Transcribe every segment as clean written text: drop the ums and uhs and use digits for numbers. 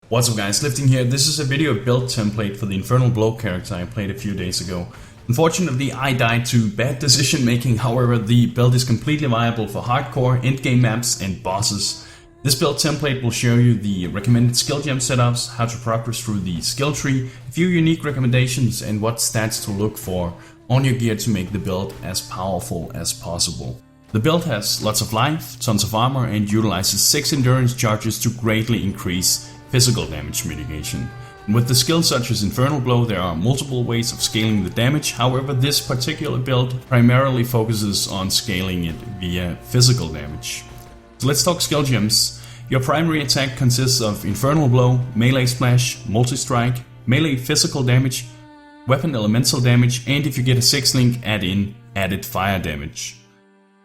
What's up guys, Lifting here. This is a video build template for the Infernal Blow character I played a few days ago. Unfortunately, I died to bad decision making, however the build is completely viable for hardcore, endgame maps and bosses. This build template will show you the recommended skill gem setups, how to progress through the skill tree, a few unique recommendations and what stats to look for on your gear to make the build as powerful as possible. The build has lots of life, tons of armor and utilizes 6 endurance charges to greatly increase physical damage mitigation. And with the skills such as Infernal Blow, there are multiple ways of scaling the damage. However, this particular build primarily focuses on scaling it via physical damage. So let's talk skill gems. Your primary attack consists of Infernal Blow, Melee Splash, Multi-Strike, Melee Physical Damage, Weapon Elemental Damage, and if you get a 6th link, add in Added Fire Damage.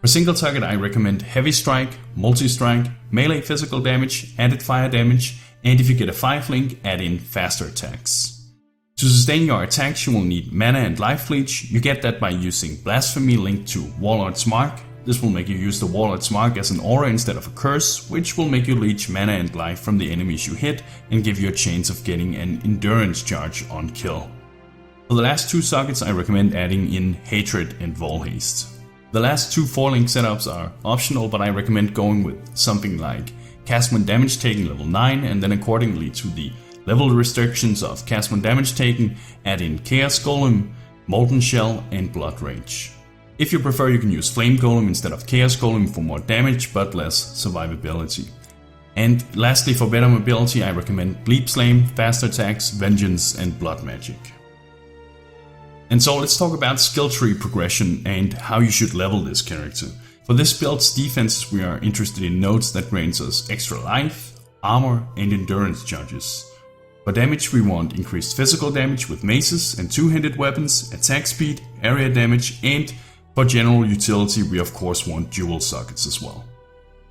For single target, I recommend Heavy Strike, Multi-Strike, Melee Physical Damage, Added Fire Damage, and if you get a 5th link, add in Faster Attacks. To sustain your attacks, you will need Mana and Life Leech. You get that by using Blasphemy linked to Warlord's Mark. This will make you use the Warlord's Mark as an aura instead of a curse, which will make you leech mana and life from the enemies you hit and give you a chance of getting an endurance charge on kill. For the last 2 sockets, I recommend adding in Hatred and Vol Haste. The last 2 4-link setups are optional, but I recommend going with something like Cast when damage taken level 9, and then accordingly to the level restrictions of cast when damage taken, add in Chaos Golem, Molten Shell and Blood Rage. If you prefer, you can use Flame Golem instead of Chaos Golem for more damage but less survivability. And lastly, for better mobility, I recommend Bleep Slam, Fast Attacks, Vengeance and Blood Magic. And so let's talk about skill tree progression and how you should level this character. For this build's defenses, we are interested in nodes that grants us extra life, armor and endurance charges. For damage, we want increased physical damage with maces and 2-handed weapons, attack speed, area damage, and for general utility, we of course want dual sockets as well.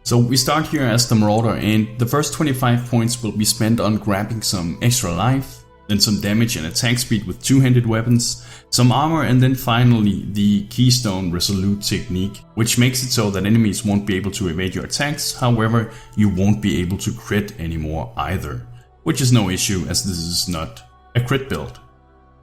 So we start here as the Marauder, and the first 25 points will be spent on grabbing some extra life, then some damage and attack speed with 2-handed weapons, some armor, and then finally the Keystone Resolute technique, which makes it so that enemies won't be able to evade your attacks. However, you won't be able to crit anymore either, which is no issue as this is not a crit build.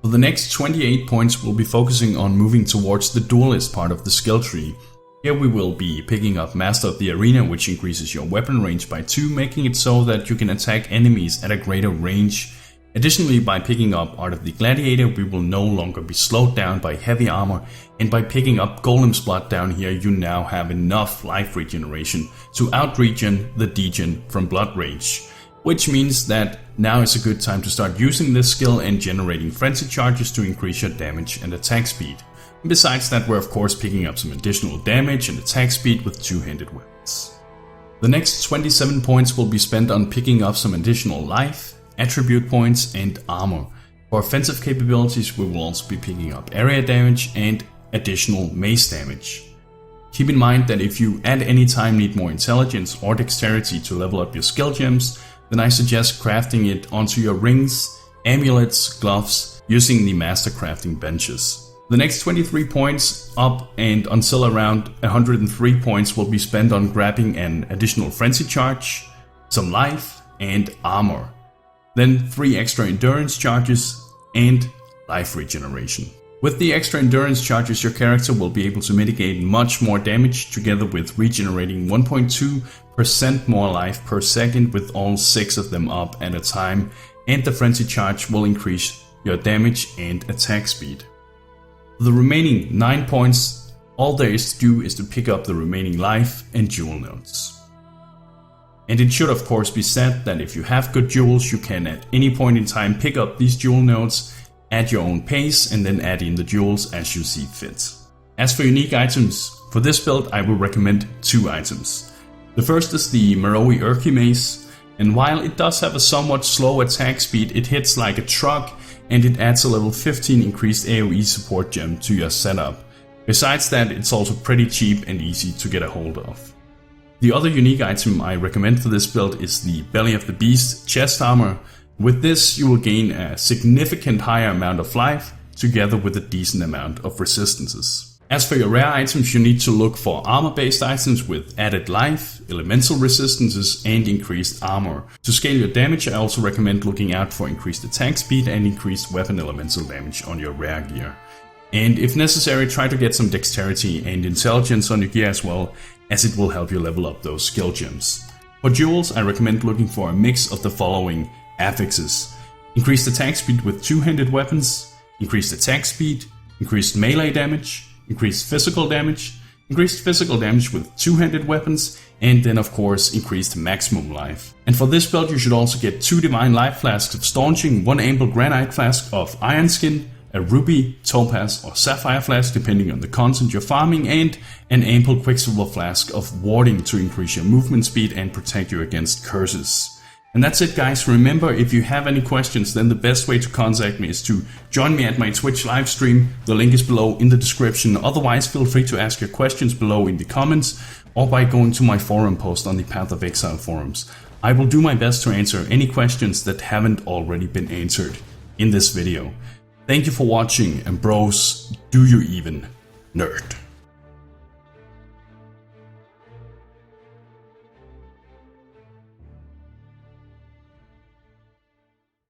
For the next 28 points, we'll be focusing on moving towards the duelist part of the skill tree. Here we will be picking up Master of the Arena, which increases your weapon range by 2, making it so that you can attack enemies at a greater range. Additionally, by picking up Art of the Gladiator, we will no longer be slowed down by heavy armor, and by picking up Golem's Blood down here, you now have enough life regeneration to out-regen the degen from Blood Rage. Which means that now is a good time to start using this skill and generating frenzy charges to increase your damage and attack speed. And besides that, we're of course picking up some additional damage and attack speed with 2-handed weapons. The next 27 points will be spent on picking up some additional life, attribute points and armor. For offensive capabilities, we will also be picking up area damage and additional mace damage. Keep in mind that if you at any time need more intelligence or dexterity to level up your skill gems, then I suggest crafting it onto your rings, amulets, gloves, using the master crafting benches. The next 23 points up and until around 103 points will be spent on grabbing an additional frenzy charge, some life and armor. Then 3 extra endurance charges and life regeneration. With the extra endurance charges, your character will be able to mitigate much more damage together with regenerating 1.2% more life per second with all 6 of them up at a time, and the frenzy charge will increase your damage and attack speed. For the remaining 9 points, all there is to do is to pick up the remaining life and jewel nodes. And it should of course be said that if you have good jewels, you can at any point in time pick up these jewel nodes at your own pace and then add in the jewels as you see fit. As for unique items, for this build I will recommend 2 items. The first is the Marauder Urki Mace, and while it does have a somewhat slow attack speed, it hits like a truck and it adds a level 15 increased AoE support gem to your setup. Besides that, it's also pretty cheap and easy to get a hold of. The other unique item I recommend for this build is the Belly of the Beast chest armor. With this, you will gain a significant higher amount of life, together with a decent amount of resistances. As for your rare items, you need to look for armor-based items with added life, elemental resistances, and increased armor. To scale your damage, I also recommend looking out for increased attack speed and increased weapon elemental damage on your rare gear. And if necessary, try to get some dexterity and intelligence on your gear as well, as it will help you level up those skill gems. For jewels, I recommend looking for a mix of the following affixes: increased attack speed with two-handed weapons, increased attack speed, increased melee damage, increased physical damage with two-handed weapons, and then of course increased maximum life. And for this build you should also get 2 divine life flasks of staunching, 1 ample granite flask of iron skin, a ruby, topaz or sapphire flask depending on the content you're farming, and an ample quicksilver flask of warding to increase your movement speed and protect you against curses. And that's it guys. Remember, if you have any questions, then the best way to contact me is to join me at my Twitch live stream. The link is below in the description. Otherwise, feel free to ask your questions below in the comments or by going to my forum post on the Path of Exile forums. I will do my best to answer any questions that haven't already been answered in this video. Thank you for watching, and bros, do you even nerd?